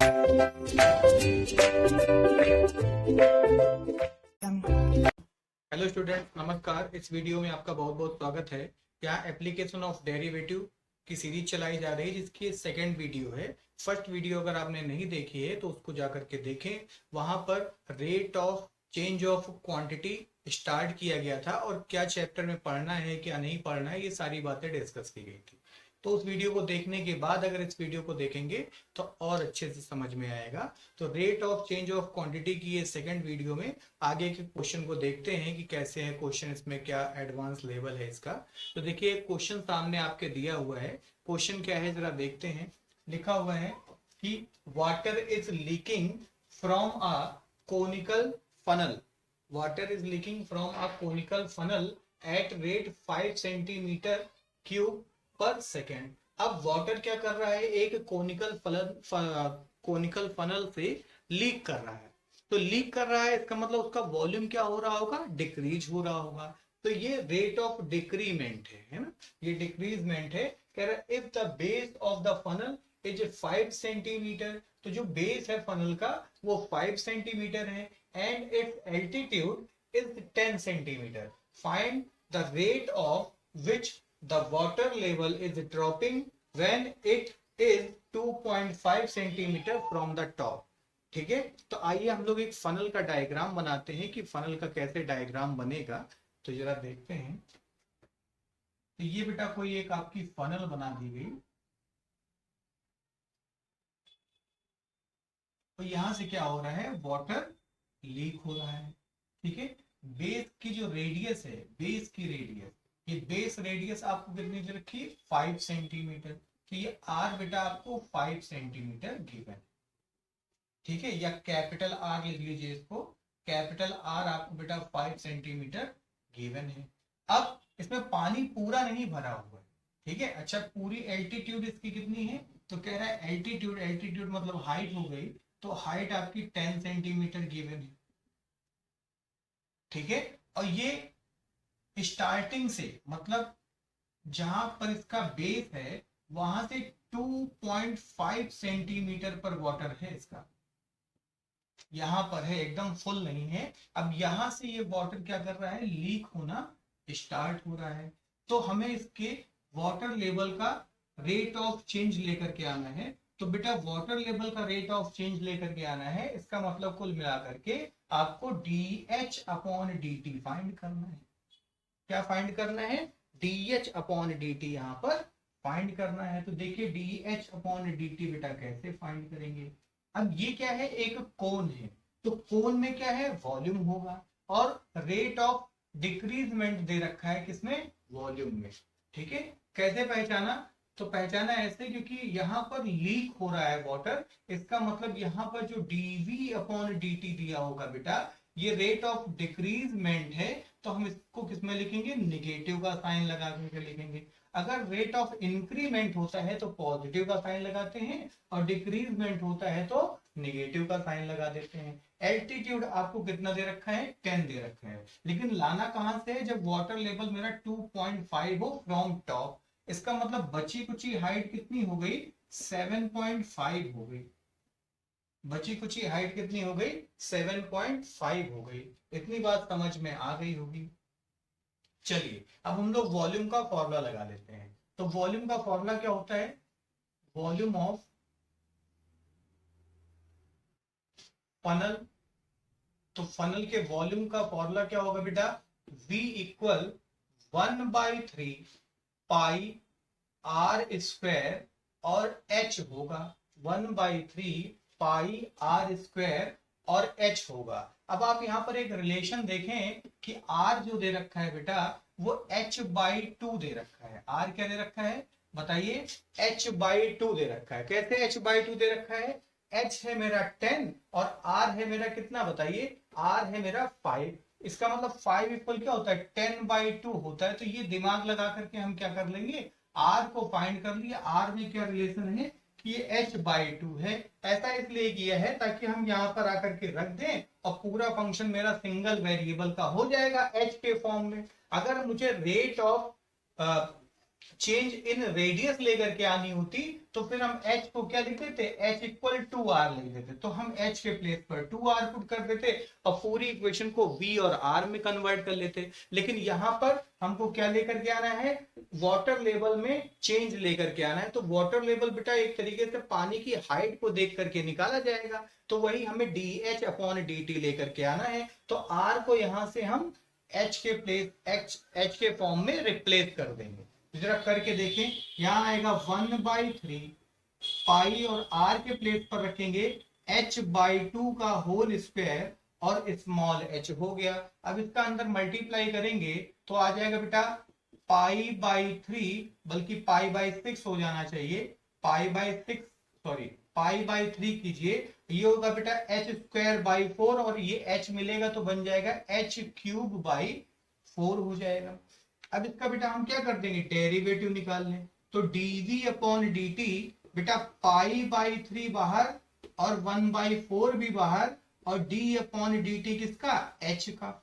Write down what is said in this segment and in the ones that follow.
Hello student, नमस्कार। इस video में आपका बहुत बहुत स्वागत है। यहाँ एप्लीकेशन ऑफ डेरिवेटिव की सीरीज चलाई जा रही है, जिसकी सेकंड वीडियो है। फर्स्ट वीडियो अगर आपने नहीं देखी है तो उसको जाकर के देखें। वहां पर rate of change of quantity start किया गया था और क्या चैप्टर में पढ़ना है क्या नहीं पढ़ना है, ये सारी बातें डिस्कस की गई थी। तो उस वीडियो को देखने के बाद अगर इस वीडियो को देखेंगे तो और अच्छे से समझ में आएगा। तो rate of change of quantity की ये सेकंड वीडियो में आगे के क्वेश्चन को देखते हैं कि कैसे है क्वेश्चन, इसमें क्या एडवांस लेवल है इसका। तो देखिए, क्वेश्चन सामने आपके दिया हुआ है। क्वेश्चन क्या है जरा देखते हैं। लिखा हुआ है कि water is leaking from a conical funnel. Water is leaking from a conical funnel at rate 5 centimetre cube पर सेकेंड। अब वाटर क्या कर रहा है, एक कोनिकल फनल से लीक कर रहा है। तो लीक कर रहा है, इसका मतलब उसका वॉल्यूम क्या हो रहा होगा, डिक्रीज हो रहा होगा। तो ये रेट ऑफ डिक्रीमेंट है ना, ये डिक्रीजमेंट है। कह रहा है if the base of the funnel is 5 centimetre, तो जो बेस है फनल का वो 5 सेंटीमीटर है, and it's altitude is 10 centimetre. Find the rate of which the water level is dropping when it is 2.5 centimetre from the top। ठीक है, तो आइए हम लोग एक फनल का डायग्राम बनाते हैं कि फनल का कैसे डायग्राम बनेगा। तो जरा देखते हैं। तो ये बेटा कोई एक आपकी फनल बना दी गई। तो यहां से क्या हो रहा है, वाटर लीक हो रहा है। ठीक है, बेस की जो रेडियस है, बेस की रेडियस, ये बेस रेडियस आपको कितनी दे रखी है, 5 सेंटीमीटर। तो ये आर बेटा आपको 5 सेंटीमीटर गिवन। ठीक है, या कैपिटल आर लिख लीजिए इसको। कैपिटल आर आपको बेटा 5 सेंटीमीटर गिवन है। अब इसमें पानी पूरा नहीं भरा हुआ है। ठीक है, अच्छा पूरी एल्टीट्यूड इसकी कितनी है, तो कह रहा है एल्टीट्यूड, एल्टीट्यूड मतलब हाइट हो गई। तो हाइट आपकी 10 सेंटीमीटर गिवन है। ठीक है, और ये स्टार्टिंग से मतलब जहां पर इसका बेस है वहां से 2.5 सेंटीमीटर पर वाटर है इसका, यहां पर है, एकदम फुल नहीं है। अब यहां से ये वाटर क्या कर रहा है, लीक होना स्टार्ट हो रहा है। तो हमें इसके वाटर लेवल का रेट ऑफ चेंज लेकर के आना है। तो बेटा वाटर लेवल का रेट ऑफ चेंज लेकर के आना है, इसका मतलब कुल मिलाकर के आपको DH अपॉन DT फाइंड करना है। क्या फाइंड करना है, DH अपॉन DT यहाँ पर फाइंड करना है। तो देखिए DH अपॉन DT बेटा कैसे फाइंड करेंगे। अब ये क्या है, एक कोन है। तो कोन में क्या है, वॉल्यूम होगा, और रेट ऑफ डिक्रीजमेंट दे रखा है किसमें, वॉल्यूम में। ठीक है, कैसे पहचाना, तो पहचाना ऐसे क्योंकि यहाँ पर लीक हो रहा है वाटर, इसका मतलब यहाँ पर जो dV अपॉन DT दिया होगा बेटा, ये रेट ऑफ डिक्रीजमेंट है। तो हम इसको किसमें लिखेंगे, निगेटिव का साइन लगा करके लिखेंगे। अगर रेट ऑफ इंक्रीमेंट होता है तो पॉजिटिव का साइन लगाते हैं, और डिक्रीजमेंट होता है तो निगेटिव का साइन लगा देते हैं। एल्टीट्यूड आपको कितना दे रखा है, 10 दे रखा है। लेकिन लाना कहां से है, जब वाटर लेवल मेरा 2.5 हो फ्रॉम टॉप, इसका मतलब बची कुची हाइट कितनी हो गई, 7.5 हो गई। बची कुची हाइट कितनी हो गई, 7.5 हो गई। इतनी बात समझ में आ गई होगी। चलिए अब हम लोग वॉल्यूम का फॉर्मूला लगा लेते हैं। तो वॉल्यूम का फॉर्मूला क्या होता है, वॉल्यूम ऑफ फनल। तो फनल के वॉल्यूम का फॉर्मूला क्या होगा बेटा, V equal 1/3 pi R square, और H होगा 1/3 पाई आर स्क्वायर और H होगा। अब आप यहाँ पर एक रिलेशन देखें कि R जो दे रखा है बेटा वो H/2 दे रखा है। R क्या दे रखा है बताइए, H/2 दे रखा है। कैसे H/2 दे रखा है, H है मेरा 10 और R है मेरा कितना बताइए, R है मेरा 5। इसका मतलब 5 इक्वल क्या होता है, 10/2 होता है। तो ये दिमाग लगा करके हम क्या कर लेंगे, R को फाइंड कर लिया। R में क्या रिलेशन है कि ये H/2 है। ऐसा इसलिए किया है ताकि हम यहाँ पर आकर के रख दें और पूरा फंक्शन मेरा सिंगल वेरिएबल का हो जाएगा H के फॉर्म में। अगर मुझे rate of change in radius लेकर के आनी होती तो फिर हम h को क्या लिख देते, h इक्वल टू आर लिख देते, तो हम h के प्लेस पर 2r पुट कर देते और पूरी इक्वेशन को v और r में कन्वर्ट कर लेते। लेकिन यहाँ पर हमको क्या लेकर के आना है, वाटर लेवल में चेंज लेकर के आना है। तो वाटर लेवल बेटा एक तरीके से पानी की हाइट को देख करके निकाला जाएगा, तो वही हमें dh अपॉन dt लेकर के आना है। तो r को यहाँ से हम h के प्लेस h के फॉर्म में रिप्लेस कर देंगे। जरा करके देखें, यहाँ आएगा 1/3 पाई और r के प्लेस पर रखेंगे h/2 का होल स्क्वायर और स्मॉल h हो गया। अब इसका अंदर मल्टीप्लाई करेंगे तो आ जाएगा बेटा पाई/3, बल्कि पाई/6 हो जाना चाहिए, पाई/3 कीजिए, ये होगा बेटा h²/4 और ये h मिलेगा तो बन जाएगा h³/4 हो जाएगा। अब इसका बेटा हम क्या कर देंगे, डेरिवेटिव निकाल लें, तो dv अपॉन dt बेटा पाई/3 बाहर और 1/4 भी बाहर और d अपॉन dt किसका, h का।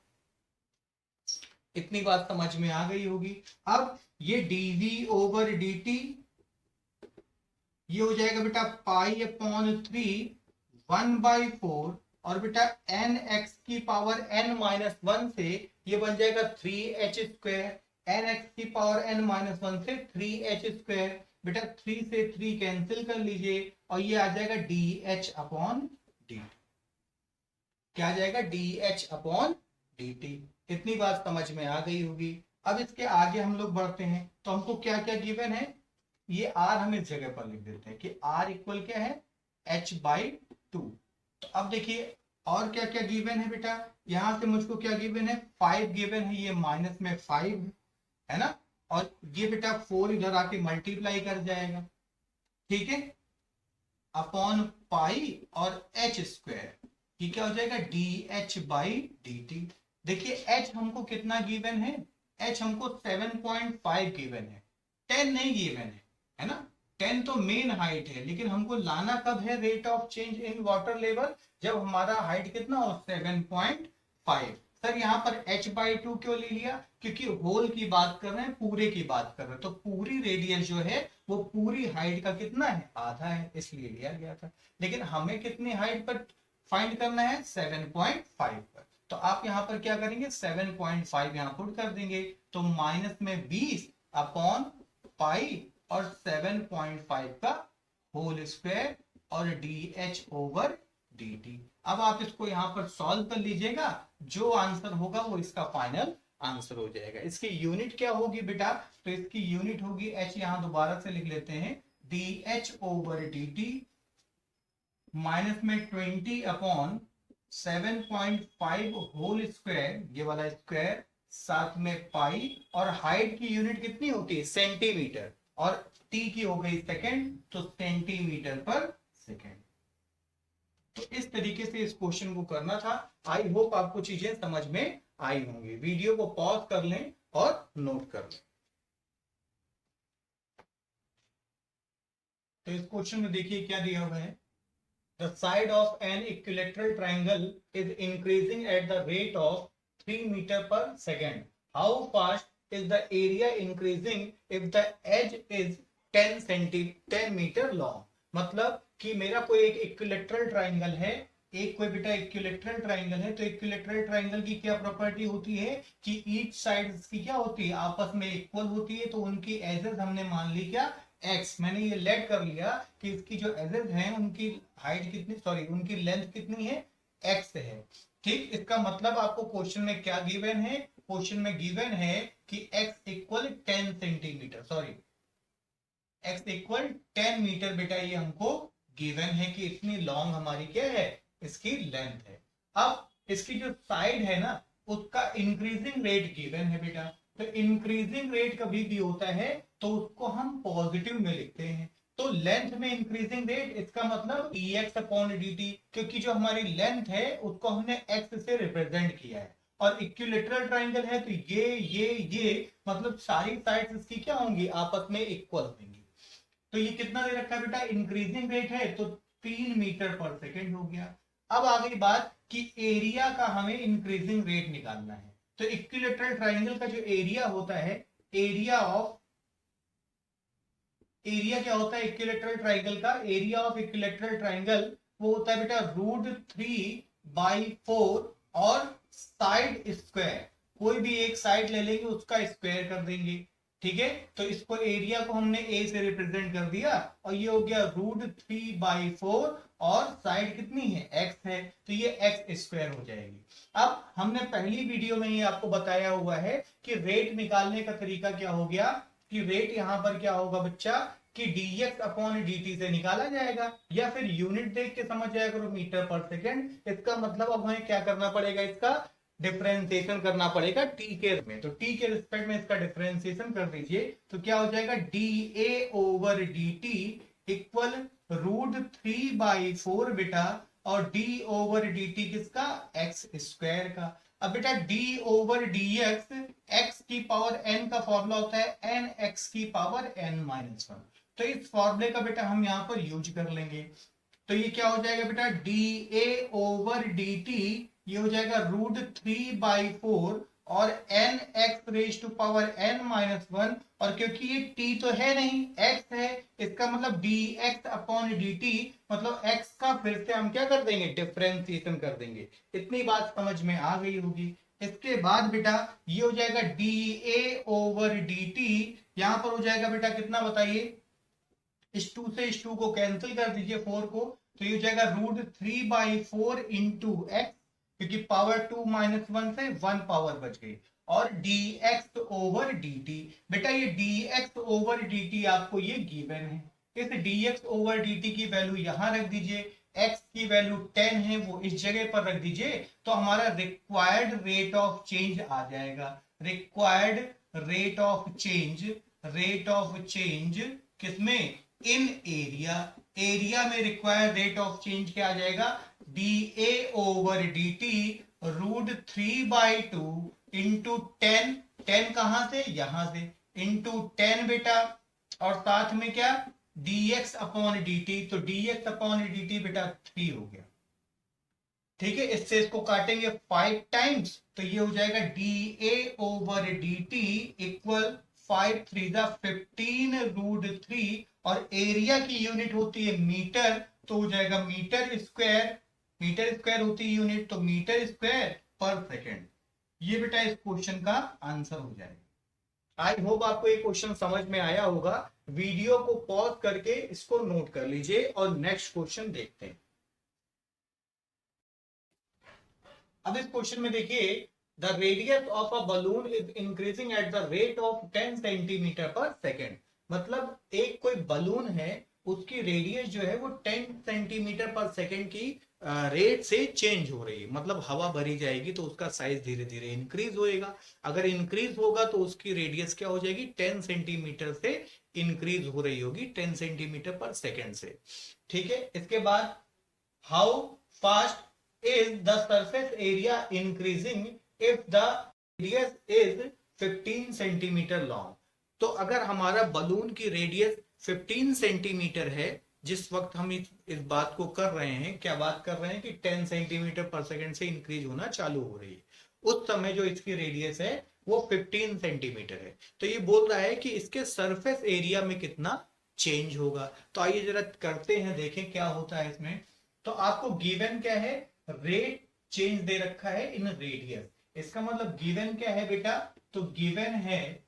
इतनी बात समझ में आ गई होगी। अब ये dv ओवर dt ये हो जाएगा बेटा पाई/3 1/4 और बेटा n(x⁻n-1) से ये बन जाएगा 3h², n(x⁻n-1) से 3h², बेटा 3 से 3 कैंसिल कर लीजिए और ये आ जाएगा dh अपॉन dt। क्या आ जाएगा, dh अपॉन dt। इतनी बात समझ में आ गई होगी। अब इसके आगे हम लोग बढ़ते हैं, तो हमको क्या क्या गिवन है, ये r हम इस जगह पर लिख देते हैं कि r इक्वल क्या है, h/2। तो अब देखिए और क्या क्या गिवन है बेटा, यहां से मुझको क्या गिवन है, 5 गिवन है, ये माइनस में 5 है ना, और ये बेटा 4 इधर आके मल्टीप्लाई कर जाएगा, ठीक है, अपॉन पाई और h², ये क्या हो जाएगा dh/dt। देखिए h हमको कितना गिवन है, h हमको 7.5 गिवन है, 10 नहीं गिवन है ना। 10 तो मेन हाइट है, लेकिन हमको लाना कब है, rate of change in water level, जब हमारा हाइट कितना हो, 7.5। सर यहाँ पर h/2 क्यों ले लिया, क्योंकि होल की बात कर रहे हैं, पूरे की बात कर रहे हैं, तो पूरी रेडियस जो है वो पूरी हाइट का कितना है, आधा है, इसलिए लिया गया था। लेकिन हमें कितनी हाइट पर फाइंड करना है, 7.5 पर। तो आप यहाँ पर क्या करेंगे, 7.5 यहाँ पुट कर देंगे, तो माइनस में 20 अपॉन पाई और 7.5 का होल स्क्वायर और dh ओवर dt। अब आप इसको यहां पर सॉल्व कर लीजिएगा, जो आंसर होगा वो इसका फाइनल आंसर हो जाएगा। इसकी यूनिट क्या होगी बेटा, तो इसकी यूनिट होगी h, यहां दोबारा से लिख लेते हैं, dh ओवर dt माइनस में 20 अपॉन 7.5 होल स्क्वायर, ये वाला स्क्वायर, साथ में पाई, और हाइट की यूनिट कितनी होती है, सेंटीमीटर, और t की हो गई सेकंड, तो सेंटीमीटर पर सेकंड। तो इस तरीके से इस क्वेश्चन को करना था। आई होप आपको चीजें समझ में आई होंगी। वीडियो को पॉज कर लें और नोट कर लें। तो इस क्वेश्चन में देखिए क्या दिया हुआ है, the side of an equilateral triangle is increasing at the rate of 3 meter per second. How fast is the area increasing if the edge is 10 meter long? मतलब कि मेरा कोई एक इक्विलेटरल ट्राइंगल है, एक कोई बेटा इक्विलेटरल ट्राइंगल है, तो इक्विलेटरल ट्राइंगल की क्या प्रॉपर्टी होती है कि ईच साइड की क्या होती है, आपस में इक्वल होती है। तो उनकी एजेस हमने मान ली क्या, x, मैंने ये लेट कर लिया कि इसकी जो एजेस हैं उनकी हाइट कितनी, सॉरी उनकी लेंथ कितनी है, x है, ठीक। इसका मतलब आपको क्वेश्चन में क्या गिवन है, क्वेश्चन में गिवन है कि x equal 10 centimetre, sorry x equal 10 metre, बेटा ये हमको गिवन है कि इतनी लॉन्ग हमारी क्या है, इसकी लेंथ है। अब इसकी जो साइड है ना, उसका इंक्रीजिंग रेट गिवन है बेटा, तो इंक्रीजिंग रेट कभी भी होता है तो उसको हम पॉजिटिव में लिखते हैं। तो लेंथ में इंक्रीजिंग रेट, इसका मतलब dx अपॉन dt, क्योंकि जो हमारी लेंथ है उसको हमने x से रिप्रेजेंट किया है, और इक्विलेटरल ट्राइंगल है तो ये मतलब सारी साइड्स इसकी क्या होंगी, आपस में इक्वल होंगी। तो ये कितना दे रखा है बेटा, इंक्रीजिंग रेट है तो 3 मीटर पर सेकेंड हो गया। अब आ गई बात कि एरिया का हमें इंक्रीजिंग रेट निकालना है। तो इक्विलेटरल ट्राइंगल का जो एरिया होता है, एरिया ऑफ एरिया क्या होता है इक्विलैटरल ट्राइंगल का? एरिया ऑफ इक्विलैटरल ट्राइंगल वो होता है बेटा √3/4 और साइड स्क्वायर, कोई भी एक साइड ले लेंगे उसका स्क्वायर कर देंगे। ठीक है, तो इसको एरिया को हमने ए से रिप्रेजेंट कर दिया और ये हो गया √3/4 और साइड कितनी है एक्स है, तो ये एक्स स्क्वायर हो जाएगी। अब हमने पहली वीडियो में ये आपको बताया हुआ है कि रेट निकालने का तरीका क्या हो गया, कि रेट यहां पर क्या होगा बच्चा कि dx/dt से निकाला जाएगा, या फिर यूनिट देख के समझ जाएगा करो मीटर पर सेकेंड। इसका मतलब अब हमें क्या करना पड़ेगा, इसका डिफरेंशिएशन करना पड़ेगा टी के में, तो टी के रिस्पेक्ट में इसका डिफरेंशिएशन कर दीजिए तो क्या हो जाएगा dA/dt इक्वल √3/4 बेटा, और d/dt किसका एक्स स्क्वायर का। अब बेटा d/dx x की पावर n का फॉर्मूला होता है nx की पावर n-1, तो इस फॉर्मूले का बेटा हम यहां पर यूज कर लेंगे। तो ये क्या हो जाएगा बेटा dA/dt, ये हो जाएगा √3/4 और nx⁻n-1, और क्योंकि ये t तो है नहीं x है, इसका मतलब dx/dt मतलब x का फिर से हम क्या कर देंगे डिफरेंशिएशन कर देंगे। इतनी बात समझ में आ गई होगी। इसके बाद बेटा ये हो जाएगा dA/dt, यहां पर हो जाएगा बेटा कितना बताइए, इस 2 से इस 2 को कैंसिल कर दीजिए 4 को, तो ये हो जाएगा √3/4 इंटू एक्स, क्योंकि पावर 2-1 से 1 पावर बच गई, और dx/dt। बेटा ये dx/dt आपको ये गिवन है, इस dx/dt की वैल्यू यहां रख दीजिए, x की वैल्यू 10 है वो इस जगह पर रख दीजिए, तो हमारा रिक्वायर्ड रेट ऑफ चेंज आ जाएगा। रिक्वायर्ड रेट ऑफ चेंज किसमें, इन एरिया, एरिया में रिक्वायर्ड रेट ऑफ चेंज क्या आ जाएगा dA/dt √3/2 इंटू 10, 10 कहां से यहां से, इंटू 10 बेटा, और साथ में क्या dx/dt, तो dx/dt बेटा 3 हो गया। ठीक है, इससे इसको काटेंगे 5 टाइम्स, तो ये हो जाएगा dA/dt इक्वल 5×3 √3, और एरिया की यूनिट होती है मीटर, तो हो जाएगा मीटर स्क्वायर होती है यूनिट, तो मीटर स्क्वायर पर सेकेंड। ये बेटा इस क्वेश्चन का आंसर हो जाएगा। आई होप आपको ये क्वेश्चन समझ में आया होगा। वीडियो को पॉज करके इसको नोट कर लीजिए और नेक्स्ट क्वेश्चन देखते हैं। अब इस क्वेश्चन में देखिए, the radius of a balloon is increasing at the rate of 10 centimetre पर सेकेंड। मतलब एक कोई बलून है, उसकी रेडियस जो है वो 10 सेंटीमीटर पर सेकेंड की रेट से चेंज हो रही है, मतलब हवा भरी जाएगी तो उसका साइज धीरे धीरे इंक्रीज होएगा। अगर इंक्रीज होगा तो उसकी रेडियस क्या हो जाएगी 10 सेंटीमीटर से इंक्रीज हो रही होगी 10 सेंटीमीटर पर सेकेंड से। ठीक है, इसके बाद how fast is the surface area increasing if the radius is 15 centimetre long. तो अगर हमारा बलून की रेडियस 15 सेंटीमीटर है, जिस वक्त हम इस बात को कर रहे हैं, क्या बात कर रहे हैं कि 10 सेंटीमीटर पर सेकेंड से इंक्रीज होना चालू हो रही है, उस समय जो इसकी रेडियस है वो 15 सेंटीमीटर है, तो ये बोल रहा है कि इसके सरफेस एरिया में कितना चेंज होगा। तो आइए जरा करते हैं, देखें क्या होता है इसमें। तो आपको गिवन क्या है, रेट चेंज दे रखा है इन रेडियस, इसका मतलब गिवन क्या है बेटा, तो गिवन है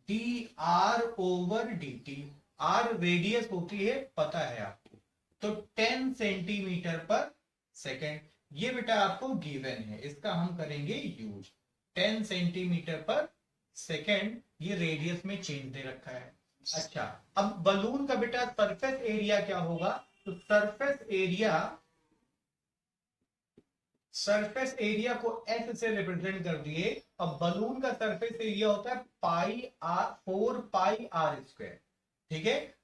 dr/dt, r रेडियस होती है पता है आपको, तो 10 सेंटीमीटर पर सेकेंड, ये बेटा आपको गिवन है, इसका हम करेंगे यूज। 10 सेंटीमीटर पर सेकेंड ये रेडियस में चेंज दे रखा है। अच्छा, अब बलून का बेटा सरफेस एरिया क्या होगा, तो सरफेस एरिया को S से रिप्रेजेंट कर दिए। अब बलून का सरफेस एरिया होता है 4πr²। ठीक है,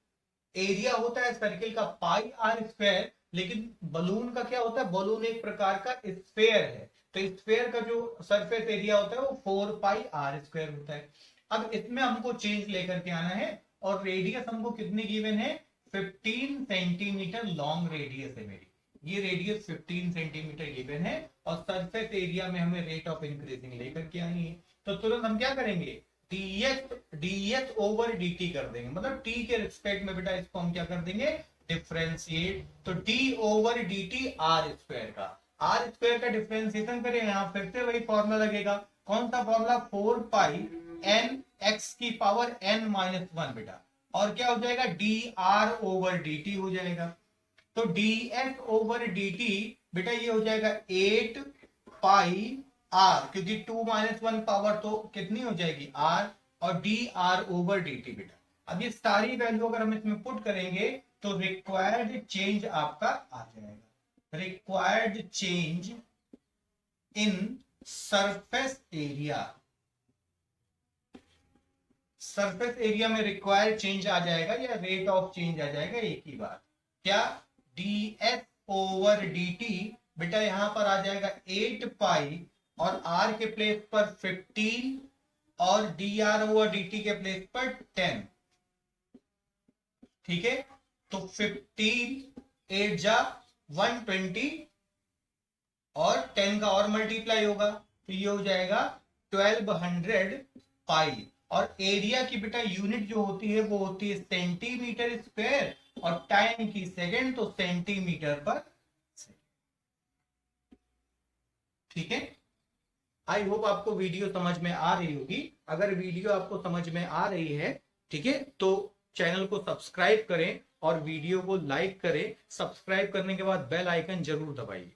एरिया होता है सर्किल का πr², लेकिन बलून का क्या होता है, बलून एक प्रकार का स्फेयर है, तो स्फेयर का जो सरफेस एरिया होता है वो 4πr² होता है। अब इसमें हमको चेंज लेकर के आना है, और रेडियस हमको कितनी गिवन है, 15 सेंटीमीटर लॉन्ग रेडियस है मेरी, ये रेडियस 15 सेंटीमीटर गिवन है, और सरफेस एरिया में हमें रेट ऑफ इंक्रीजिंग लेकर के आनी है। तो तुरंत हम क्या करेंगे, dh ओवर dt कर देंगे, मतलब t के रिस्पेक्ट में बेटा इसको हम क्या कर देंगे, डिफरेंशिएट। तो d over dt R square का, आर स्क्वायर का डिफरेंशिएशन करें, यहां फिर से वही फॉर्मूला लगेगा। कौन सा फॉर्मूला, 4 पाई एन एक्स की पावर n माइनस 1 बेटा, और क्या हो जाएगा, D R over D T हो जाएगा। तो D S over D T बेटा ये हो जाएगा 8 पाई आर, क्योंकि 2 माइनस 1 पावर तो कितनी हो जाएगी आर, और D R over D T बेटा। अब ये सारी वैल्यू अगर हम इसमें पुट करेंगे तो रिक्वायर्ड चेंज आपका आ जाएगा, required change in surface area, surface area में रिक्वायर्ड चेंज आ जाएगा या रेट ऑफ चेंज आ जाएगा, एक ही बात। क्या, D S over D T बेटा यहां पर आ जाएगा 8 पाई, और आर के प्लेस पर 15, और D R over D T के प्लेस पर 10। ठीक है, तो 15 8 जा 120, और 10 का और मल्टीप्लाई होगा, तो ये हो जाएगा 1200 पाई। और एरिया की बेटा यूनिट जो होती है वो होती है सेंटीमीटर स्क्वायर, और टाइम की सेकंड, तो सेंटीमीटर पर सेकंड। ठीक है, आई होप आपको वीडियो समझ में आ रही होगी। अगर वीडियो आपको समझ में आ रही है, ठीक है, तो चैनल को सब्सक्राइब करें और वीडियो को लाइक करें। सब्सक्राइब करने के बाद बेल आइकन जरूर दबाइए।